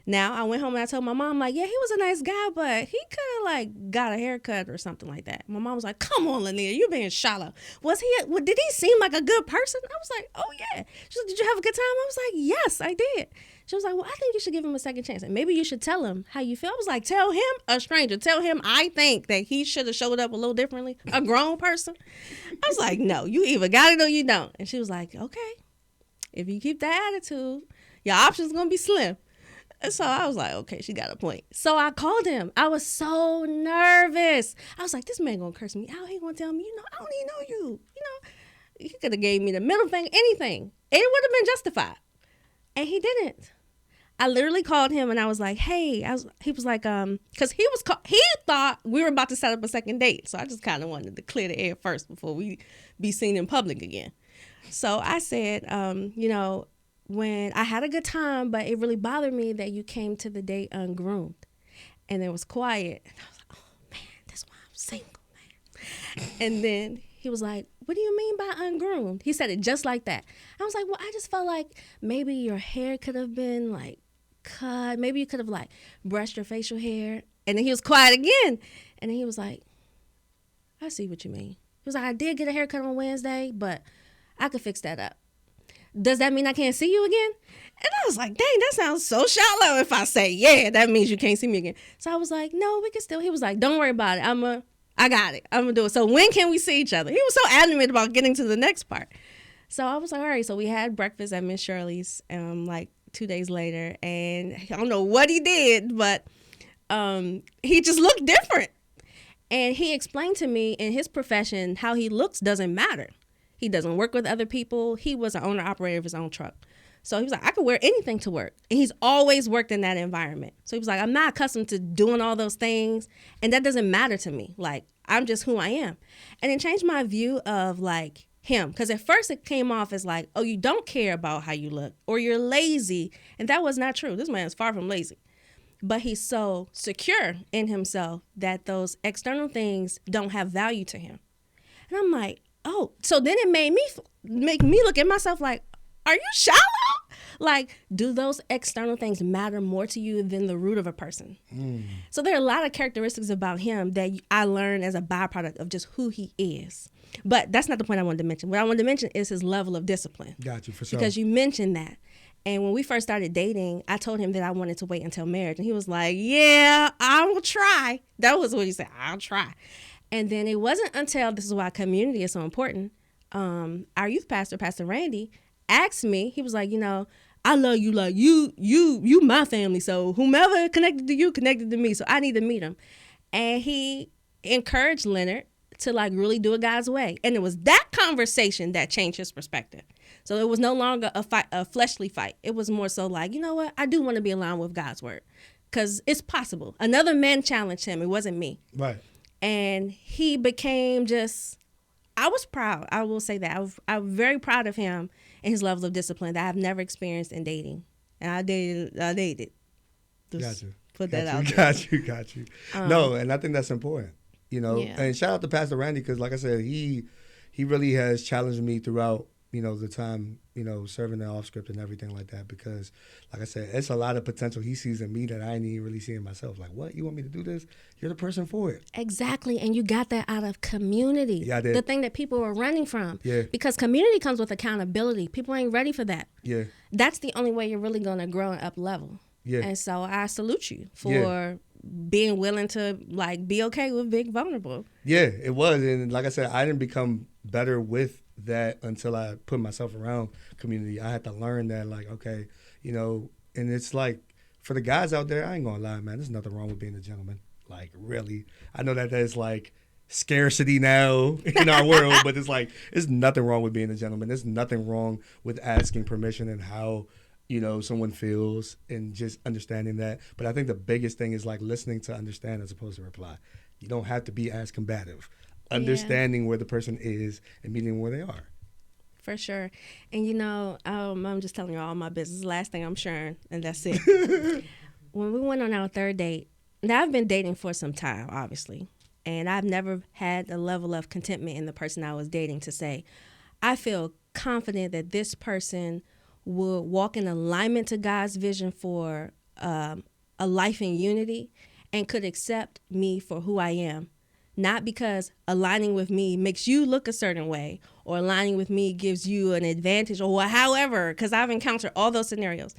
A: Now, I went home and I told my mom, like, yeah, he was a nice guy, but he could have, like, got a haircut or something like that. My mom was like, come on, Linnita, you're being shallow. Did he seem like a good person? I was like, oh, yeah. She was like, did you have a good time? I was like, yes, I did. She was like, well, I think you should give him a second chance. And maybe you should tell him how you feel. I was like, tell him, a stranger, tell him I think that he should have showed up a little differently, a grown person. I was like, no, you either got it or you don't. And she was like, okay, if you keep that attitude, your options going to be slim. And so I was like, okay, she got a point. So I called him. I was so nervous. I was like, this man going to curse me out. He going to tell me, I don't even know you. He could have gave me the middle finger, anything. It would have been justified. And he didn't. I literally called him and I was like, hey, he was like, because he thought we were about to set up a second date. So I just kind of wanted to clear the air first before we be seen in public again. So I said, when I had a good time, but it really bothered me that you came to the date ungroomed. And it was quiet. And I was like, oh, man, that's why I'm single, man. And then he was like, what do you mean by ungroomed? He said it just like that. I was like, well, I just felt like maybe your hair could have been, like, cut. Maybe you could have, like, brushed your facial hair. And then he was quiet again. And then he was like, I see what you mean. He was like, I did get a haircut on Wednesday, but I could fix that up. Does that mean I can't see you again? And I was like, dang, that sounds so shallow. If I say, yeah, that means you can't see me again. So I was like, no, we can still. He was like, don't worry about it. I got it. I'm going to do it. So when can we see each other? He was so adamant about getting to the next part. So I was like, all right. So we had breakfast at Miss Shirley's like 2 days later. And I don't know what he did, but he just looked different. And he explained to me in his profession how he looks doesn't matter. He doesn't work with other people. He was an owner-operator of his own truck. So he was like, I could wear anything to work. And he's always worked in that environment. So he was like, I'm not accustomed to doing all those things. And that doesn't matter to me. Like, I'm just who I am. And it changed my view of, like, him. Because at first it came off as like, oh, you don't care about how you look. Or you're lazy. And that was not true. This man is far from lazy. But he's so secure in himself that those external things don't have value to him. And I'm like, oh. So then it made me look at myself like, are you shallow? Like, do those external things matter more to you than the root of a person? So there are a lot of characteristics about him that I learned as a byproduct of just who he is. But that's not the point I wanted to mention. What I wanted to mention is his level of discipline.
B: Got you, for sure.
A: Because you mentioned that. And when we first started dating, I told him that I wanted to wait until marriage. And he was like, yeah, I will try. That was what he said. I'll try. And then it wasn't until, this is why community is so important, our youth pastor, Pastor Randy, asked me, he was like, I love you like you my family. So whomever connected to you connected to me. So I need to meet him. And he encouraged Leonard to like really do it God's way. And it was that conversation that changed his perspective. So it was no longer a fleshly fight. It was more so like, you know what? I do want to be aligned with God's word because it's possible. Another man challenged him. It wasn't me.
B: Right. And
A: he became I was proud. I will say that. I'm very proud of him and his level of discipline that I've never experienced in dating. And I dated.
B: Got you.
A: Put that out there.
B: Got you. No, and I think that's important.
A: Yeah.
B: And shout out to Pastor Randy because, like I said, he really has challenged me throughout, the time, serving the off script and everything like that because, like I said, it's a lot of potential he sees in me that I ain't even really see in myself. Like, what? You want me to do this? You're the person for it.
A: Exactly. And you got that out of community.
B: Yeah, I did.
A: The thing that people were running from.
B: Yeah.
A: Because community comes with accountability. People ain't ready for that.
B: Yeah.
A: That's the only way you're really going to grow and up level.
B: Yeah.
A: And so I salute you for being willing to, like, be okay with being vulnerable.
B: Yeah, it was. And like I said, I didn't become better with that until I put myself around community. I had to learn that, like, okay, and it's like, for the guys out there, I ain't gonna lie, man, there's nothing wrong with being a gentleman. Like, really. I know that there's, like, scarcity now in our world, but it's like, there's nothing wrong with being a gentleman. There's nothing wrong with asking permission and how, someone feels and just understanding that. But I think the biggest thing is, like, listening to understand as opposed to reply. You don't have to be as combative. Understanding where the person is and meeting where they are.
A: For sure. And, I'm just telling you all my business. Last thing I'm sharing, and that's it. When we went on our third date, now I've been dating for some time, obviously, and I've never had the level of contentment in the person I was dating to say, I feel confident that this person will walk in alignment to God's vision for a life in unity and could accept me for who I am. Not because aligning with me makes you look a certain way or aligning with me gives you an advantage or however, because I've encountered all those scenarios.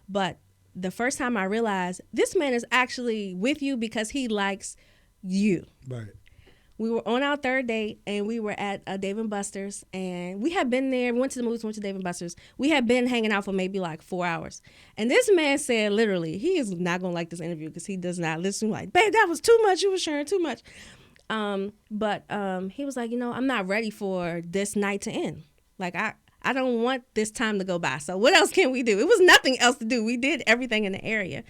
A: But the first time I realized this man is actually with you because he likes you.
B: Right.
A: We were on our third date and we were at Dave & Buster's and we had been there. We went to the movies, went to Dave & Buster's. We had been hanging out for maybe like 4 hours. And this man said, literally, he is not going to like this interview because he does not listen. Like, babe, that was too much. You were sharing too much. But he was like, I'm not ready for this night to end. Like, I don't want this time to go by. So what else can we do? It was nothing else to do. We did everything in the area.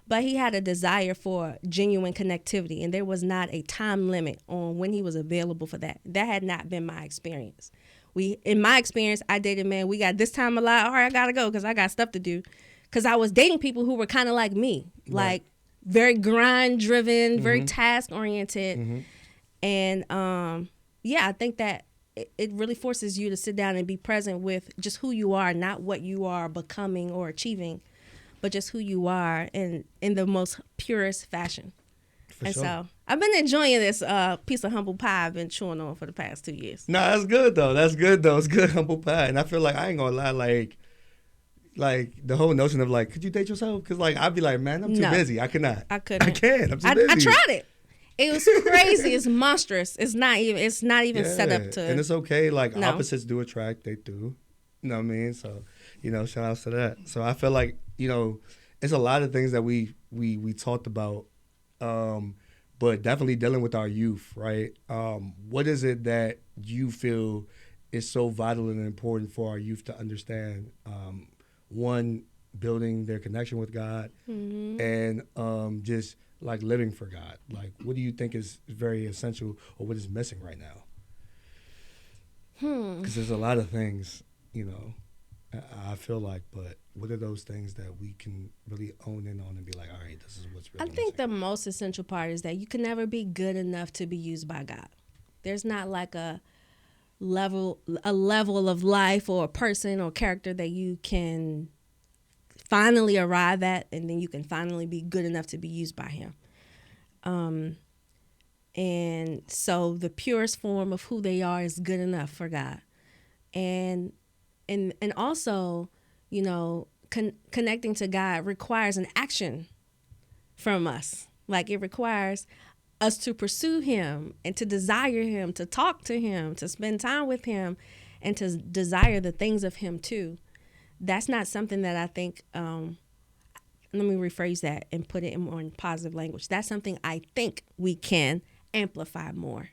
A: But he had a desire for genuine connectivity, and there was not a time limit on when he was available for that. That had not been my experience. In my experience, I dated men. We got this time allowed. All right, I got to go because I got stuff to do. Because I was dating people who were kind of like me, like very grind-driven, very task-oriented. Mm-hmm. And, I think that it really forces you to sit down and be present with just who you are, not what you are becoming or achieving, but just who you are in the most purest fashion. For sure. So I've been enjoying this piece of humble pie I've been chewing on for the past 2 years.
B: No, that's good, though. It's good humble pie. And I feel like I ain't going to lie, like the whole notion of, like, could you date yourself? Because, like, I'd be like, man, I'm too busy. I cannot.
A: I couldn't.
B: I can't. I'm too busy.
A: I tried it. It was crazy. It's monstrous. It's not even. It's not even set up to.
B: And it's okay. Like
A: No.
B: opposites do attract. They do. You know what I mean? So, shout outs to that. So I feel like it's a lot of things that we talked about, but definitely dealing with our youth, right? What is it that you feel is so vital and important for our youth to understand? One, building their connection with God, and just like living for God. Like, what do you think is very essential, or what is missing right now? Because there's a lot of things, I feel like, but what are those things that we can really own in on and be like, all right, this is what's really
A: I think
B: missing?
A: the most essential part is that you can never be good enough to be used by God. There's not like a level of life or a person or character that you can finally arrive at, and then you can finally be good enough to be used by Him. And so the purest form of who they are is good enough for God. And also, connecting to God requires an action from us. Like, it requires us to pursue Him and to desire Him, to talk to Him, to spend time with Him, and to desire the things of Him too. That's not something that I think, let me rephrase that and put it in more positive language. That's something I think we can amplify more.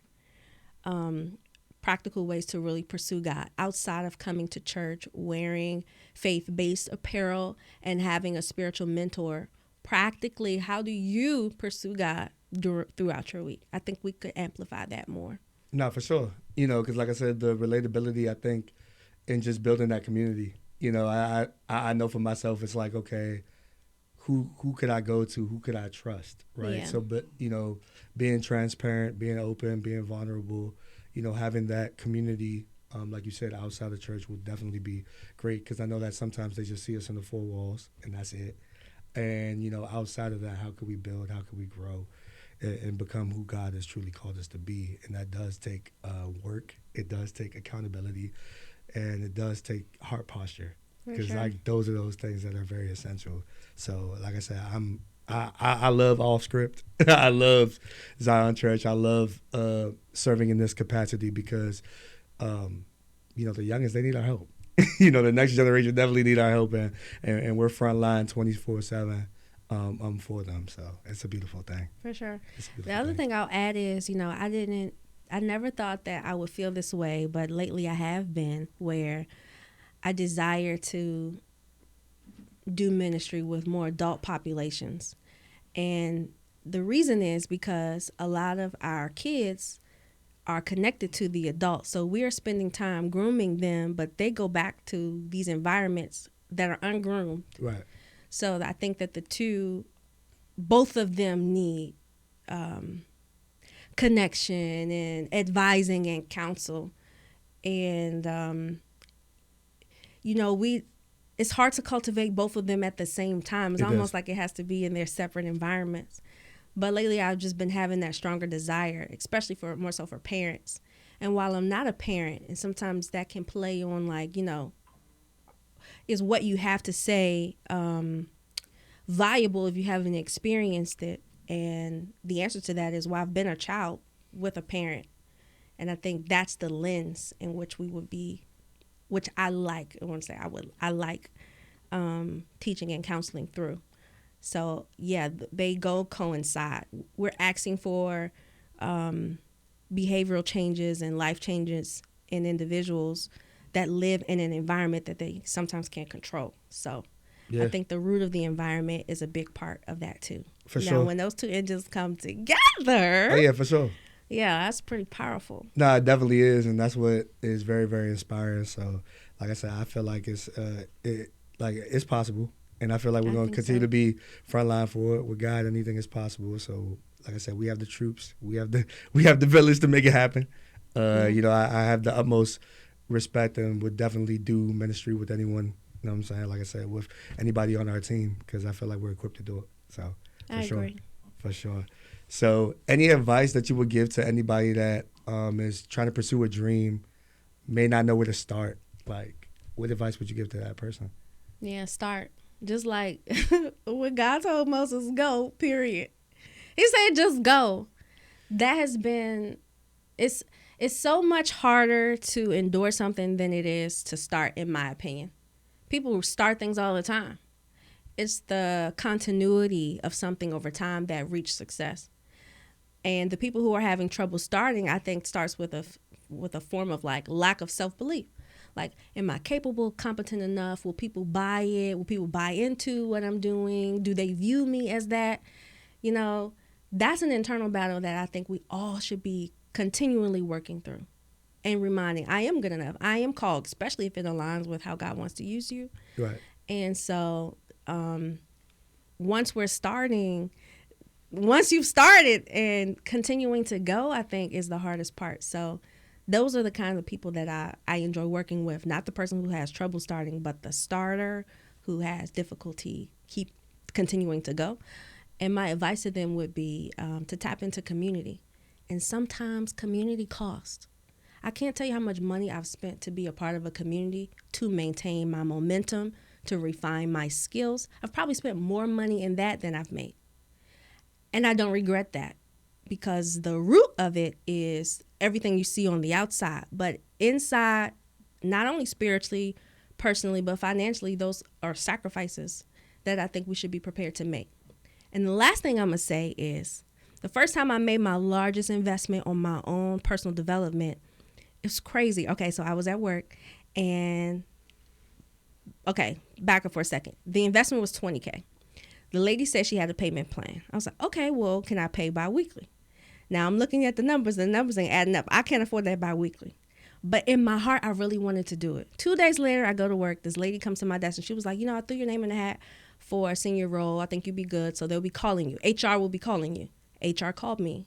A: Practical ways to really pursue God outside of coming to church, wearing faith-based apparel, and having a spiritual mentor. Practically, how do you pursue God throughout your week? I think we could amplify that more.
B: No, for sure. Because like I said, the relatability, I think, in just building that community. I know for myself, it's like, okay, who could I go to? Who could I trust? Right.
A: Yeah.
B: So, but being transparent, being open, being vulnerable, having that community, like you said, outside of church would definitely be great, because I know that sometimes they just see us in the four walls and that's it. And outside of that, how could we build? How could we grow and become who God has truly called us to be? And that does take work. It does take accountability, and it does take heart posture. Because like those are those things that are very essential. So like I said, I love off script. I love Zion Church. I love serving in this capacity because the youngest, they need our help. The next generation definitely need our help, and we're frontline 24/7 for them. So it's a beautiful thing.
A: For sure. The other thing I'll add is, I never thought that I would feel this way, but lately I have been, where I desire to do ministry with more adult populations. And the reason is because a lot of our kids are connected to the adults. So we are spending time grooming them, but they go back to these environments that are ungroomed.
B: Right.
A: So I think that both of them need connection and advising and counsel. And, it's hard to cultivate both of them at the same time. It's almost like it has to be in their separate environments. But lately I've just been having that stronger desire, especially more so for parents. And while I'm not a parent, and sometimes that can play on is what you have to say valuable if you haven't experienced it? And the answer to that is, well, I've been a child with a parent. And I think that's the lens in which we would be, which I like. I want to say I like teaching and counseling through. So yeah, they go coincide. We're asking for behavioral changes and life changes in individuals that live in an environment that they sometimes can't control. So I think the root of the environment is a big part of that too.
B: For sure.
A: Now, when those two engines come together.
B: Oh yeah, for sure.
A: Yeah, that's pretty powerful.
B: No, it definitely is, and that's what is very, very inspiring. So, like I said, I feel like it's possible, and I feel like we're going to continue to be frontline for it. With God, anything is possible. So, like I said, we have the troops, we have the village to make it happen. I have the utmost respect and would definitely do ministry with anyone. You know what I'm saying? Like I said, with anybody on our team, because I feel like we're equipped to do it. So,
A: I agree.
B: For sure. So, any advice that you would give to anybody that is trying to pursue a dream, may not know where to start? Like, what advice would you give to that person?
A: Yeah, start. Just like when God told Moses, go, period. He said, just go. that has been, it's so much harder to endure something than it is to start, in my opinion. People start things all the time. It's the continuity of something over time that reach success. And the people who are having trouble starting, I think, starts with a form of like lack of self-belief. Like, am I capable, competent enough? Will people buy it? Will people buy into what I'm doing? Do they view me as that? You know, that's an internal battle that I think we all should be continually working through and reminding, I am good enough. I am called, especially if it aligns with how God wants to use you.
B: Right.
A: And so once you've started and continuing to go, I think is the hardest part. So those are the kinds of people that I enjoy working with. Not the person who has trouble starting, but the starter who has difficulty keep continuing to go. And my advice to them would be to tap into community. And sometimes community costs. I can't tell you how much money I've spent to be a part of a community, to maintain my momentum, to refine my skills. I've probably spent more money in that than I've made. And I don't regret that, because the root of it is everything you see on the outside. But inside, not only spiritually, personally, but financially, those are sacrifices that I think we should be prepared to make. And the last thing I'm going to say is, the first time I made my largest investment on my own personal development, it was crazy. Okay, so I was at work and, okay, back up for a second. The investment was $20K. The lady said she had a payment plan. I was like, okay, well, can I pay bi-weekly? Now I'm looking at the numbers ain't adding up. I can't afford that bi-weekly. But in my heart, I really wanted to do it. 2 days later, I go to work. This lady comes to my desk and she was like, I threw your name in the hat for a senior role. I think you'd be good. So they'll be calling you. HR will be calling you. HR called me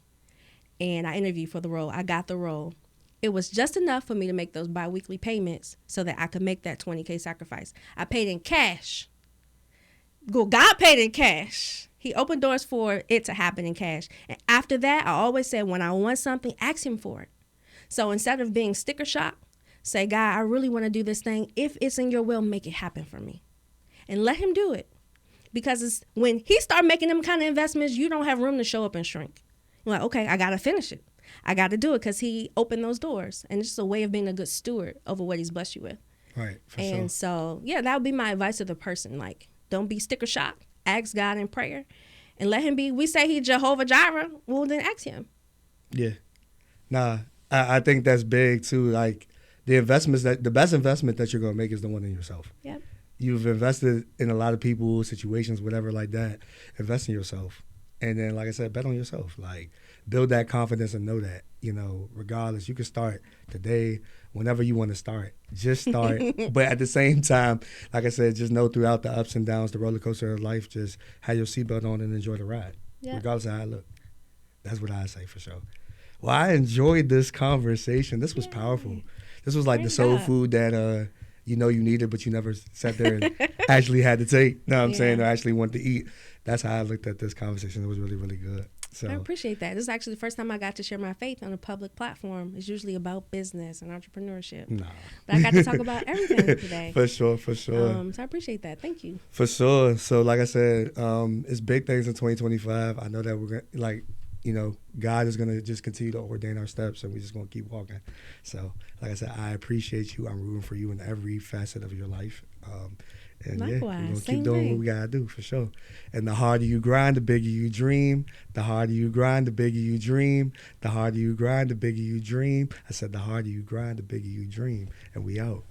A: and I interviewed for the role. I got the role. It was just enough for me to make those bi-weekly payments so that I could make that $20K sacrifice. I paid in cash. God paid in cash. He opened doors for it to happen in cash. And after that, I always said, when I want something, ask him for it. So instead of being sticker shock, say, God, I really want to do this thing. If it's in your will, make it happen for me. And let him do it. Because when he start making them kind of investments, you don't have room to show up and shrink. You're like, okay, I got to finish it. I got to do it because he opened those doors. And it's just a way of being a good steward over what he's blessed you with.
B: Right, for
A: sure. And so, yeah, that would be my advice to the person. Like, don't be sticker shocked. Ask God in prayer and let him be. We say he's Jehovah Jireh. Well, then ask him.
B: Yeah. Nah, I think that's big too. Like, the best investment that you're going to make is the one in yourself.
A: Yep.
B: You've invested in a lot of people, situations, whatever like that. Invest in yourself. And then, like I said, bet on yourself. Like, build that confidence and know that, regardless, you can start today, whenever you want to start. Just start. But at the same time, like I said, just know throughout the ups and downs, the roller coaster of life, just have your seatbelt on and enjoy the ride, regardless of how it look. That's what I say for sure. Well, I enjoyed this conversation. This was powerful. This was like the soul food that you needed, but you never sat there and actually had to take. You know what I'm saying? Or actually wanted to eat. That's how I looked at this conversation. It was really, really good. So
A: I appreciate that. This is actually the first time I got to share my faith on a public platform. It's usually about business and entrepreneurship.
B: Nah.
A: But I got to talk about everything today.
B: For sure.
A: So I appreciate that. Thank you.
B: For sure. So like I said, it's big things in 2025. I know that we're going to, God is going to just continue to ordain our steps, and we're just going to keep walking. So like I said, I appreciate you. I'm rooting for you in every facet of your life. And
A: likewise,
B: we're going to keep doing what we got to do, for sure. And the harder you grind, the bigger you dream. The harder you grind, the bigger you dream. The harder you grind, the bigger you dream. I said the harder you grind, the bigger you dream. And we out.